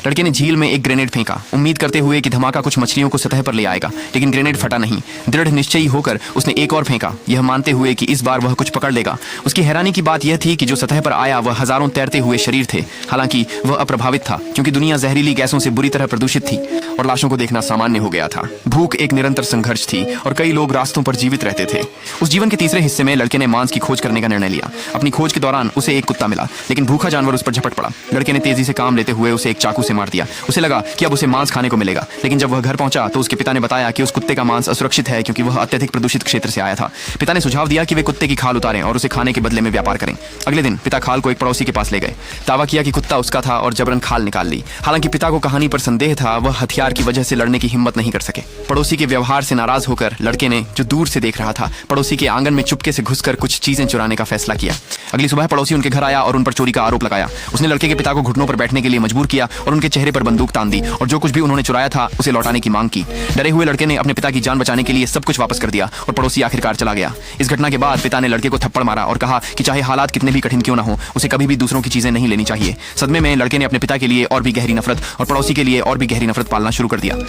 लड़के ने झील में एक ग्रेनेड फेंका, उम्मीद करते हुए कि धमाका कुछ मछलियों को सतह पर ले आएगा, लेकिन ग्रेनेड फटा नहीं। दृढ़ निश्चयी होकर उसने एक और फेंका, यह मानते हुए कि इस बार वह कुछ पकड़ लेगा। उसकी हैरानी की बात यह थी कि जो सतह पर आया वह हजारों तैरते हुए शरीर थे। हालांकि वह अप्रभावित था, क्योंकि दुनिया जहरीली गैसों से बुरी तरह प्रदूषित थी और लाशों को देखना सामान्य हो गया था। भूख एक निरंतर संघर्ष थी और कई लोग रास्तों पर जीवित रहते थे। उस जीवन के तीसरे हिस्से में लड़के ने मांस की खोज करने का निर्णय लिया। अपनी खोज के दौरान उसे एक कुत्ता मिला, लेकिन भूखा जानवर उस पर झपट पड़ा। लड़के ने तेजी से काम लेते हुए उसे एक चाकू से मार दिया। उसे लगा कि अब उसे मांस खाने को मिलेगा, लेकिन जब वह घर पहुंचा तो उसके पिता ने बताया कि उस कुत्ते का मांस असुरक्षित है, क्योंकि वह अत्यधिक प्रदूषित क्षेत्र से आया था। पिता ने सुझाव दिया कि वे कुत्ते की खाल उतारें और उसे खाने के बदले में व्यापार करें। अगले दिन पिता खाल को एक पड़ोसी के पास ले गए, दावा किया कि कुत्ता उसका था और जबरन खाल निकाल ली। हालांकि पिता को कहानी पर संदेह था, वह हथियार की वजह से लड़ने की हिम्मत नहीं कर सके। पड़ोसी के व्यवहार से नाराज होकर लड़के ने, जो दूर से देख रहा था, पड़ोसी के आंगन में चुपके से घुसकर कुछ चीजें चुराने का फैसला किया। अगली सुबह पड़ोसी उनके घर आया और उन पर चोरी का आरोप लगाया। उसने लड़के के पिता को घुटनों पर बैठने के लिए मजबूर किया और उनके चेहरे पर बंदूक तान दी और जो कुछ भी उन्होंने चुराया था उसे लौटाने की मांग की। डरे हुए लड़के ने अपने पिता की जान बचाने के लिए सब कुछ वापस कर दिया और पड़ोसी आखिरकार चला गया। इस घटना के बाद पिता ने लड़के को थप्पड़ मारा और कहा कि चाहे हालात कितने भी कठिन क्यों न हो, उसे कभी भी दूसरों की चीजें नहीं लेनी चाहिए। सदमे में लड़के ने अपने पिता के लिए और भी गहरी नफरत और पड़ोसी के लिए और भी गहरी नफरत पालना शुरू कर दिया।